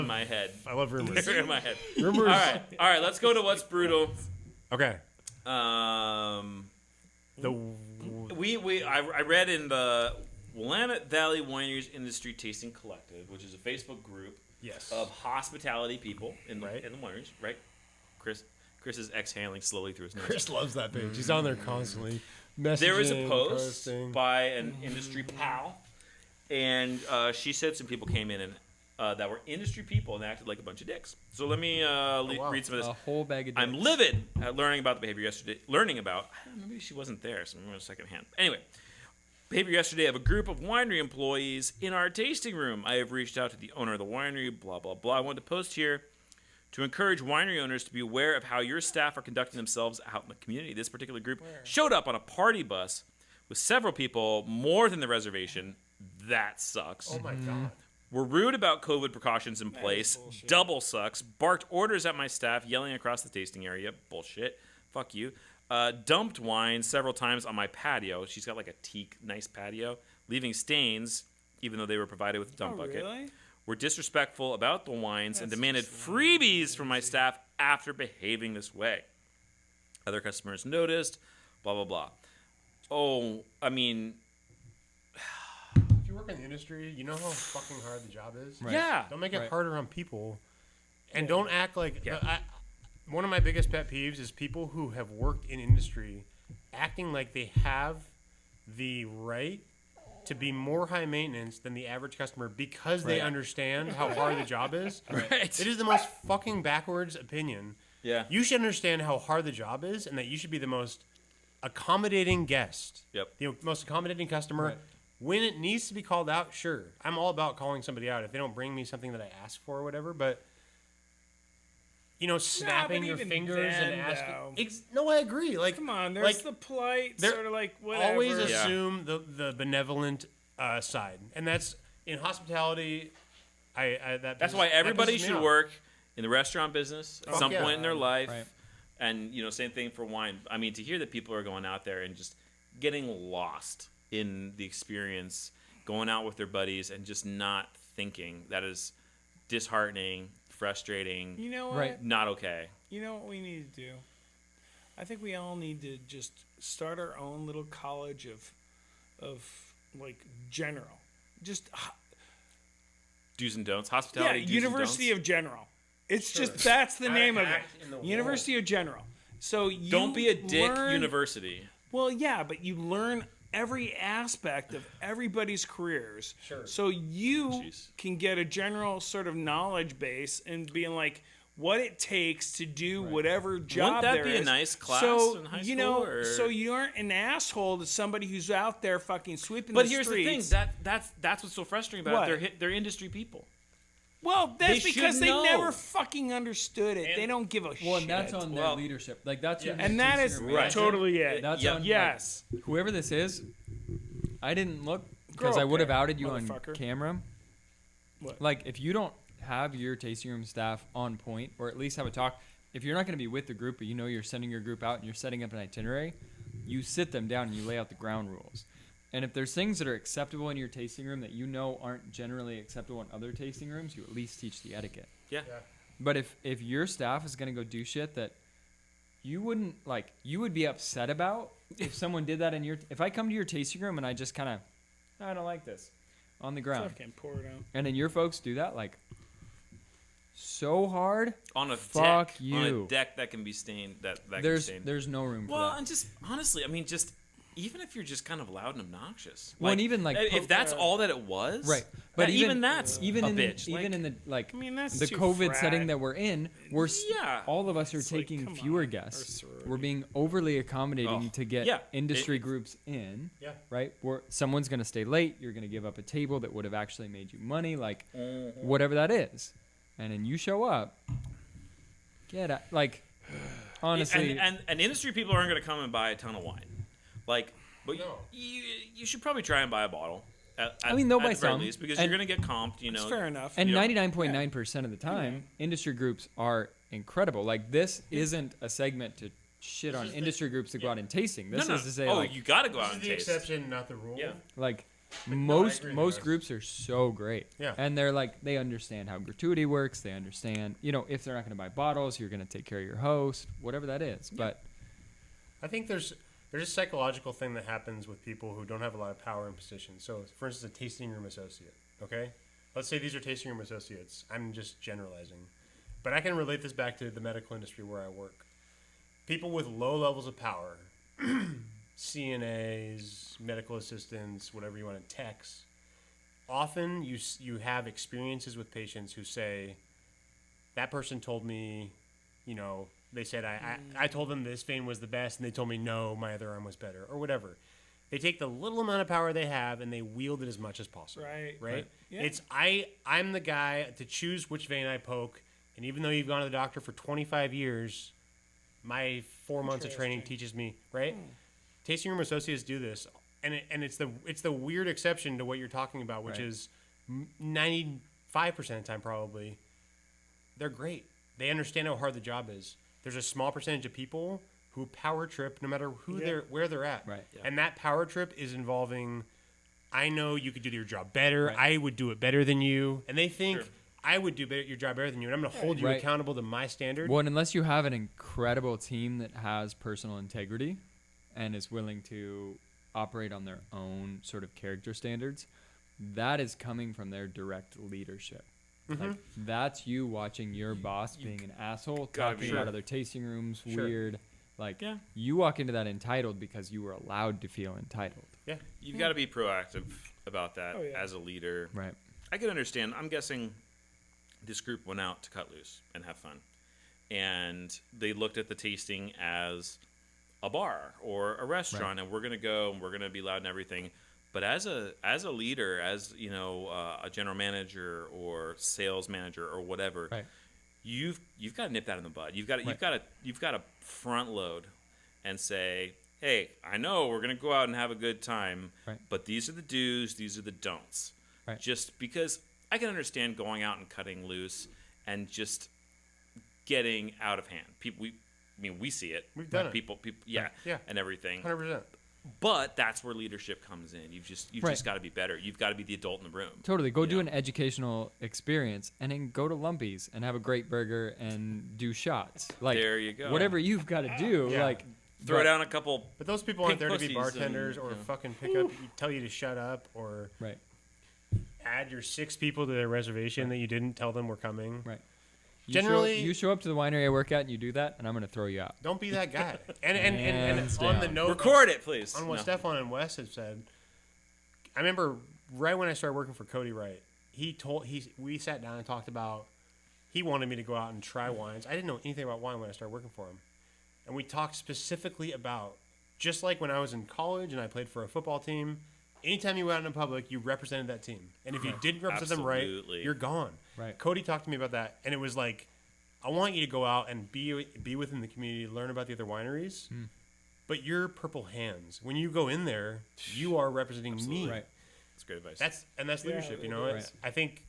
in my head. I love rumors. They're in my head. Rumors. All right. Let's go to what's brutal. Okay. I read in the Willamette Valley Wineries Industry Tasting Collective, which is a Facebook group of hospitality people in the wineries, right? Chris is exhaling slowly through his nose. Chris loves that page. He's on there constantly. There was a post posting. by an industry pal, and she said some people came in and that were industry people and acted like a bunch of dicks. So let me read some of this. A whole bag of dicks. I'm livid at learning about the behavior yesterday. Maybe she wasn't there, so I'm going to secondhand. Anyway, behavior yesterday of a group of winery employees in our tasting room. I have reached out to the owner of the winery, blah, blah, blah. I want to post here to encourage winery owners to be aware of how your staff are conducting themselves out in the community. This particular group showed up on a party bus with several people more than the reservation. That sucks. Oh, my God. Were rude about COVID precautions in place. Double sucks. Barked orders at my staff, yelling across the tasting area. Bullshit. Fuck you. Dumped wine several times on my patio. She's got like a teak, nice patio. Leaving stains, even though they were provided with a dump bucket. Really? Were disrespectful about the wines and demanded freebies from my staff after behaving this way. Other customers noticed. Blah, blah, blah. Oh, I mean... If you work in the industry, you know how fucking hard the job is? Right. Yeah. Don't make it harder on people. And don't act like... one of my biggest pet peeves is people who have worked in industry acting like they have the right to be more high maintenance than the average customer because they understand how hard the job is. Right. It is the most fucking backwards opinion. Yeah. You should understand how hard the job is and that you should be the most accommodating guest. Yep. The most accommodating customer. Right. When it needs to be called out, sure. I'm all about calling somebody out if they don't bring me something that I asked for or whatever, but snapping your fingers and asking. No, I agree. Like, come on, there's the polite sort of like whatever. Always assume the benevolent side, and that's in hospitality. That's why everybody should work in the restaurant business at some point in their life, right. And same thing for wine. I mean, to hear that people are going out there and just getting lost in the experience, going out with their buddies and just not thinking, that is disheartening. Frustrating. You know what? Right. Not okay. You know what we need to do? I think we all need to just start our own little college of like general. Just do's and don'ts. Hospitality. Do's University and of General. It's just that's the name of it. University of General. So you don't be a dick university. Well, yeah, but you learn every aspect of everybody's careers. Sure. So you can get a general sort of knowledge base and being like what it takes to do whatever job there is. Wouldn't that be a nice class in high school? So you aren't an asshole to somebody who's out there fucking sweeping the streets. But here's the thing, that's what's so frustrating about it. They're industry people. Well, that's because they never fucking understood it. They don't give a shit. Well, and that's on their leadership. Like that's and that is totally it. That's on, yes. Like, whoever this is, I didn't look because I would have outed you on camera. What? Like if you don't have your tasting room staff on point, or at least have a talk. If you're not going to be with the group, but you're sending your group out and you're setting up an itinerary, you sit them down and you lay out the ground rules. And if there's things that are acceptable in your tasting room that aren't generally acceptable in other tasting rooms, you at least teach the etiquette. Yeah. But if your staff is going to go do shit that you wouldn't like, you would be upset about if someone did that if I come to your tasting room and I just kind of, I don't like this on the ground. Fucking pour it out. And then your folks do that, like, so hard on a fuck deck, you. on a deck that can be stained. There's no room for that. Well, and just honestly, I mean, just even if you're just kind of loud and obnoxious, well, and even like if that's all that it was, right? But even that's even a in bitch. Even in the like, I mean, that's the COVID setting that we're in, yeah, all of us are taking fewer guests. We're being overly accommodating to get industry groups in. Yeah. Right. Where someone's going to stay late, you're going to give up a table that would have actually made you money, like whatever that is. And then you show up, honestly. And industry people aren't going to come and buy a ton of wine. Like, but you should probably try and buy a bottle. They'll buy the very some. least, because you're going to get comped, That's fair enough. And 99.9% of the time, industry groups are incredible. Like, this isn't a segment to shit on industry groups to go out and tasting. This is to say, you got to go out and taste. This taste. is the exception, not the rule. Yeah. Like, Most agree, most guys. groups are so great. Yeah. And they're like, they understand how gratuity works. They understand, if they're not going to buy bottles, you're going to take care of your host, whatever that is. But I think there's a psychological thing that happens with people who don't have a lot of power and position. So, for instance, a tasting room associate, okay? Let's say these are tasting room associates. I'm just generalizing. But I can relate this back to the medical industry where I work. People with low levels of power, CNAs, medical assistants, whatever you want to techs, often you have experiences with patients who say, that person told me, they said I told them this vein was the best, and they told me no, my other arm was better, or whatever. They take the little amount of power they have and they wield it as much as possible. Right. Yeah. It's I'm the guy to choose which vein I poke, and even though you've gone to the doctor for 25 years, my 4 months of training teaches me. Right. Tasting room associates do this, and it's the weird exception to what you're talking about, which is 95% of the time probably. They're great. They understand how hard the job is. There's a small percentage of people who power trip no matter where they're at. Right. Yeah. And that power trip is involving, I know you could do your job better. Right. I would do it better than you. And they think Sure. I would do your job better than you. And I'm going to hold you Right. accountable to my standard. Well, and unless you have an incredible team that has personal integrity and is willing to operate on their own sort of character standards, that is coming from their direct leadership. Like, that's you watching your boss being an asshole, gotta talking be- about other tasting rooms, Sure. weird. Like, Yeah. you walk into that entitled because you were allowed to feel entitled. Yeah. You've got to be proactive about that Oh, yeah. as a leader. Right. I can understand. I'm guessing this group went out to cut loose and have fun. And they looked at the tasting as a bar or a restaurant, and we're going to go and we're going to be loud and everything. But as a leader, as a general manager or sales manager or whatever, Right. you've got to nip that in the bud. You've got to front load and say, hey, I know we're going to go out and have a good time, Right. but these are the do's, these are the don'ts. Right. Just because I can understand going out and cutting loose and just getting out of hand. We see it. We've done it. People, yeah, Yeah. and everything. 100%. But that's where leadership comes in. You've just Right. got to be better. You've got to be the adult in the room. Totally. Go do Yeah. an educational experience and then go to Lumpy's and have a great burger and do shots. Like, There you go. whatever you've got to do. Yeah. Like, Throw but- down a couple. But those people aren't Pink there to be pussies and, bartenders or you know. fucking pick up, tell you to shut up or Right. add your 6 people to their reservation that you didn't tell them were coming. Right. Generally- you show up to the winery I work at and you do that, and I'm going to throw you out. Don't be that guy. And Hands on the down. note, Record it, please. on what No. Stefan and Wes have said, I remember right when I started working for Cody Wright, we sat down and talked about, he wanted me to go out and try wines. I didn't know anything about wine when I started working for him. And we talked specifically about, just like when I was in college and I played for a football team, anytime you went out in public, you represented that team. And if you didn't represent them right, Absolutely. you're gone. Right. Cody talked to me about that, and it was like, I want you to go out and be within the community, learn about the other wineries, but you're purple hands. When you go in there, you are representing me. Right. That's great advice. That's leadership. Right. I think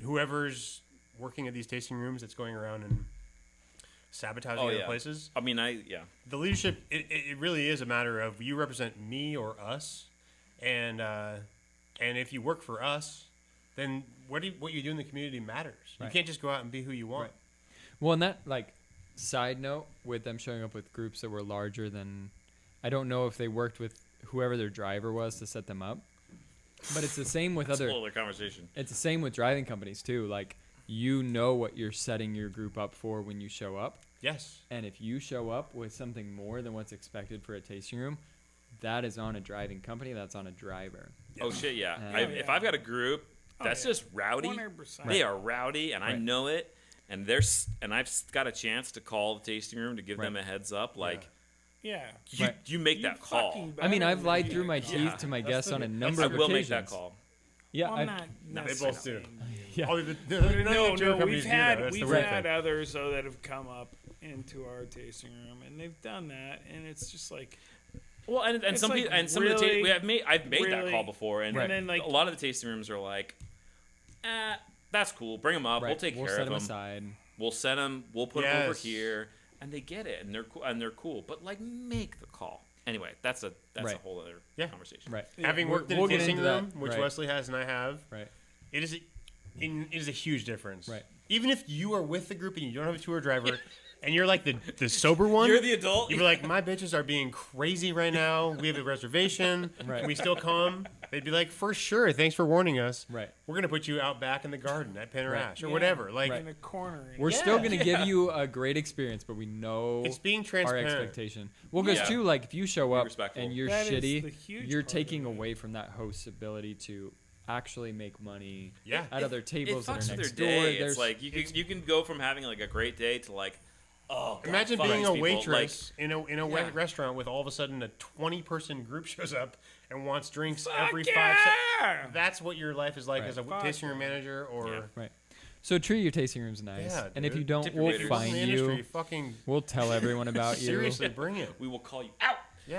whoever's working at these tasting rooms that's going around and sabotaging other places, I mean, the leadership it really is a matter of you represent me or us, and if you work for us, then what you do in the community matters. You Right. can't just go out and be who you want. Right. Well, and that, like, side note, with them showing up with groups that were larger than, I don't know if they worked with whoever their driver was to set them up, but it's the same with that's a other, whole other conversation. it's the same with driving companies too. Like, you know what you're setting your group up for when you show up. Yes. And if you show up with something more than what's expected for a tasting room, that is on a driving company, that's on a driver. Oh shit, yeah. Yeah. If I've got a group that's just rowdy, 100%. they are rowdy, and I Right. know it. And I've got a chance to call the tasting room to give them a heads up. Like, Yeah. you make that call. fucking I mean, better I've lied than through my me. teeth to my guests on a number I of will occasions. make that call. Yeah, Well, I'm not They necessarily both do. saying- yeah. Oh, No, companies we've do had that. That's the we've weird had thing. others though that have come up into our tasting room, and they've done that, and it's just like, Well, and It's some like people, and some of really- the I've made that really- call before, and and then like a lot of the tasting rooms are like, that's cool. Bring them up. Right. We'll take We'll care set of them them. aside. We'll send them. We'll put them over Yes. here, and they get it, and they're cool. But like, make the call. Anyway, that's a Right. whole other Yeah. conversation. Right. Having We're- worked in we'll a get tasting into that. room, which Right. Wesley has and I have, Right. it is a huge difference. Right. Even if you are with the group and you don't have a tour driver, and you're like the sober one, You're the adult. you'd be like, my bitches are being crazy right now. We have a reservation. Right. Can we still come? They'd be like, for sure. Thanks for warning us. Right. We're gonna put you out back in the garden at Penarash or Yeah. whatever. Like Right. In a corner. We're still Yeah. going to give you a great experience, but we know it's being our transparent. expectation. Well, because Yeah. too, like if you show up respectful. and you're That is the shitty, huge you're part of taking it. away from that host's ability to actually make money Yeah. at other tables It that fucks are with next their door. day. There's It's like you can go from having like a great day to like, oh, God, Imagine fuck being these a people. waitress in a Yeah. restaurant with all of a sudden a 20-person group shows up and wants drinks Fuck every 5 yeah! seconds. That's what your life is like Right. as a Fuck tasting room yeah. manager or Yeah. right. So treat your tasting rooms nice, Yeah, and if dude. you don't, Tip your we'll waiters. find in the industry, you. fucking We'll tell everyone about you. seriously bring it. we will call you out.